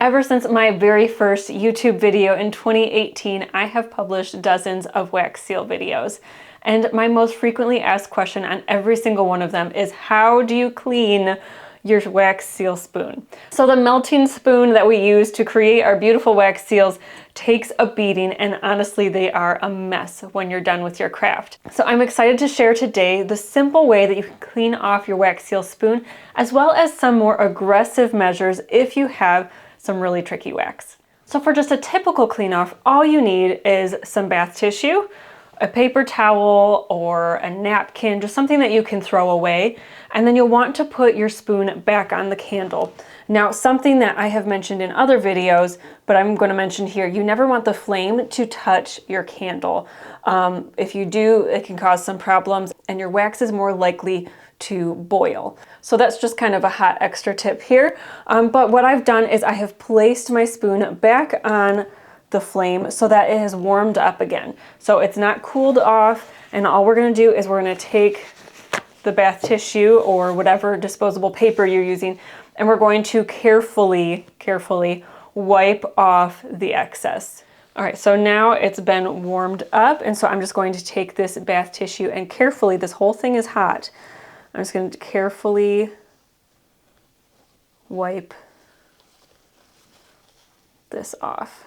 Ever since my very first YouTube video in 2018, I have published dozens of wax seal videos. And my most frequently asked question on every single one of them is, how do you clean your wax seal spoon? So the melting spoon that we use to create our beautiful wax seals takes a beating, and honestly, they are a mess when you're done with your craft. So I'm excited to share today the simple way that you can clean off your wax seal spoon, as well as some more aggressive measures if you have some really tricky wax. So for just a typical clean off, all you need is some bath tissue, a paper towel or a napkin, just something that you can throw away. And then you'll want to put your spoon back on the candle. Now, something that I have mentioned in other videos, but I'm going to mention here, you never want the flame to touch your candle. If you do, it can cause some problems and your wax is more likely to boil. So that's just kind of a hot extra tip here. But what I've done is I have placed my spoon back on the flame so that it has warmed up again. So it's not cooled off, and all we're going to do is we're going to take the bath tissue or whatever disposable paper you're using, and we're going to carefully wipe off the excess. All right, so now it's been warmed up, and so I'm just going to take this bath tissue and carefully, this whole thing is hot, I'm just going to carefully wipe this off.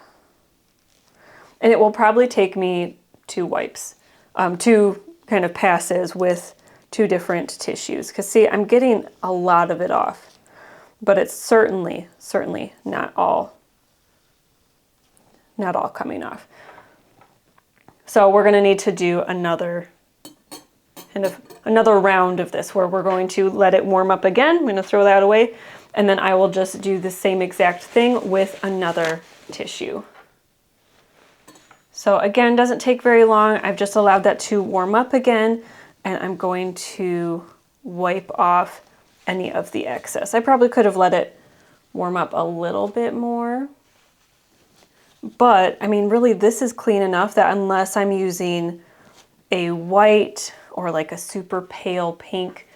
And it will probably take me 2 wipes, 2 kind of passes with 2 different tissues. Because see, I'm getting a lot of it off, but it's certainly not all coming off. So we're gonna need to do another round of this where we're going to let it warm up again. I'm gonna throw that away, and then I will just do the same exact thing with another tissue. So again, doesn't take very long. I've just allowed that to warm up again, and I'm going to wipe off any of the excess. I probably could have let it warm up a little bit more, but I mean, really this is clean enough that unless I'm using a white or like a super pale pink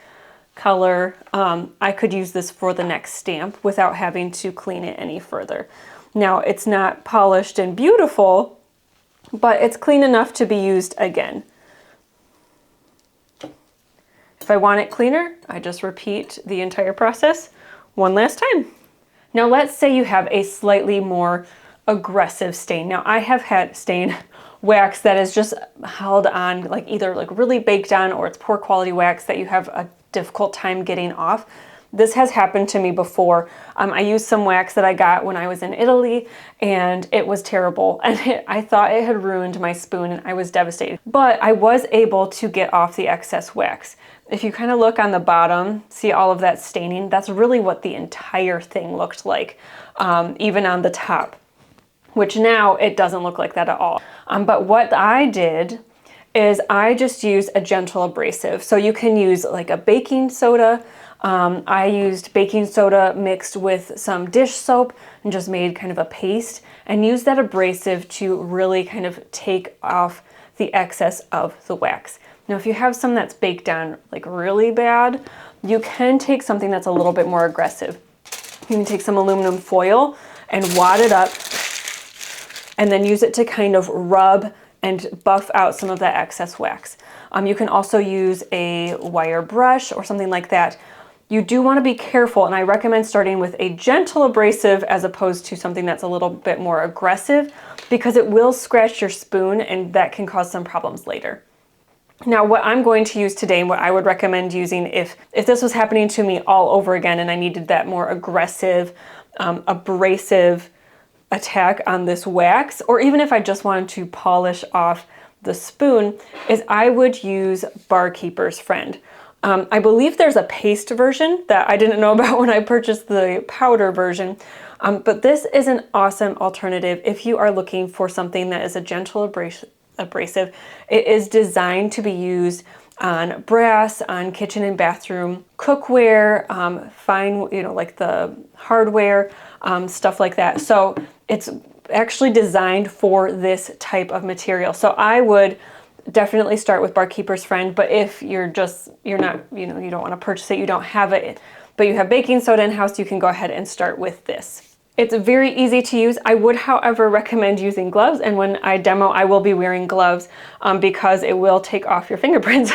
color, I could use this for the next stamp without having to clean it any further. Now, it's not polished and beautiful, but it's clean enough to be used again. If I want it cleaner, I just repeat the entire process one last time. Now let's say you have a slightly more aggressive stain. Now I have had stain wax that is just held on, like either like really baked on, or it's poor quality wax that you have a difficult time getting off. This has happened to me before. I used some wax that I got when I was in Italy, and it was terrible. And I thought it had ruined my spoon, and I was devastated. But I was able to get off the excess wax. If you kind of look on the bottom, see all of that staining? That's really what the entire thing looked like, even on the top, which now it doesn't look like that at all. But what I did is I just used a gentle abrasive. So you can use like a baking soda. I used baking soda mixed with some dish soap and just made kind of a paste, and used that abrasive to really kind of take off the excess of the wax. Now, if you have some that's baked down like really bad, you can take something that's a little bit more aggressive. You can take some aluminum foil and wad it up, and then use it to kind of rub and buff out some of that excess wax. You can also use a wire brush or something like that. You do want to be careful, and I recommend starting with a gentle abrasive as opposed to something that's a little bit more aggressive, because it will scratch your spoon and that can cause some problems later. Now, what I'm going to use today, and what I would recommend using if this was happening to me all over again and I needed that more aggressive, abrasive attack on this wax, or even if I just wanted to polish off the spoon, is I would use Barkeeper's Friend. I believe there's a paste version that I didn't know about when I purchased the powder version, but this is an awesome alternative if you are looking for something that is a gentle abrasive. It is designed to be used on brass, on kitchen and bathroom cookware, fine, like the hardware, stuff like that. So it's actually designed for this type of material. So I would definitely start with Barkeeper's Friend, but if you're not, you don't want to purchase it, you don't have it, but you have baking soda in house, you can go ahead and start with this. It's very easy to use. I would, however, recommend using gloves, and when I demo, I will be wearing gloves because it will take off your fingerprints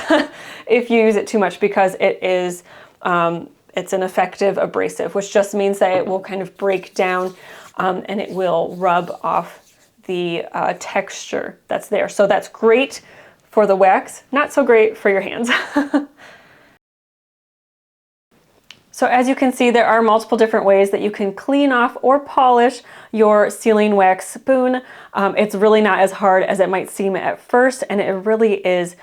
if you use it too much, because it is, it's an effective abrasive, which just means that it will kind of break down and it will rub off the texture that's there. So that's great for the wax, not so great for your hands. So as you can see, there are multiple different ways that you can clean off or polish your sealing wax spoon. It's really not as hard as it might seem at first, and it really is,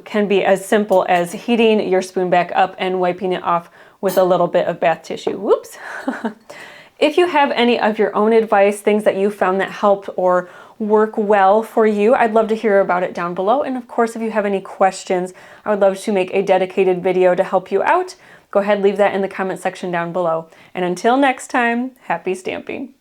can be as simple as heating your spoon back up and wiping it off with a little bit of bath tissue. Whoops. If you have any of your own advice, things that you found that helped or work well for you, I'd love to hear about it down below. And of course, if you have any questions, I would love to make a dedicated video to help you out. Go ahead, leave that in the comment section down below. And until next time, happy stamping.